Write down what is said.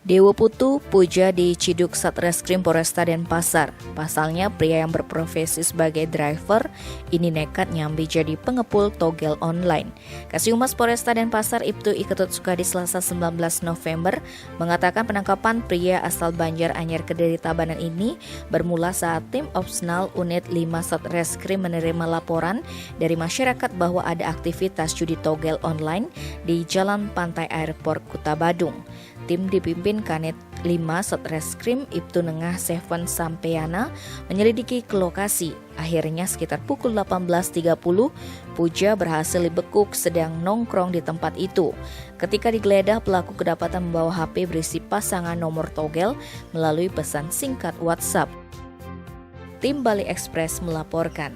Dewa Putu Puja diciduk Satreskrim Polresta Denpasar. Pasalnya pria yang berprofesi sebagai driver ini nekat nyambi jadi pengepul togel online. Kasih Humas Polresta Denpasar Ibtu Iketut Sukadi Selasa 19 November mengatakan penangkapan pria asal Banjaranyar Kediri Tabanan ini bermula saat tim opsional unit 5 Satreskrim menerima laporan dari masyarakat bahwa ada aktivitas judi togel online di Jalan Pantai Airport Kuta Badung. Tim dipimpin Kanit 5 Satreskrim Ibtu Nengah Seven Sampeana menyelidiki ke lokasi. Akhirnya sekitar pukul 18.30 Puja berhasil dibekuk sedang nongkrong di tempat itu. Ketika digeledah, pelaku kedapatan membawa HP berisi pasangan nomor togel melalui pesan singkat WhatsApp. Tim Bali Express melaporkan.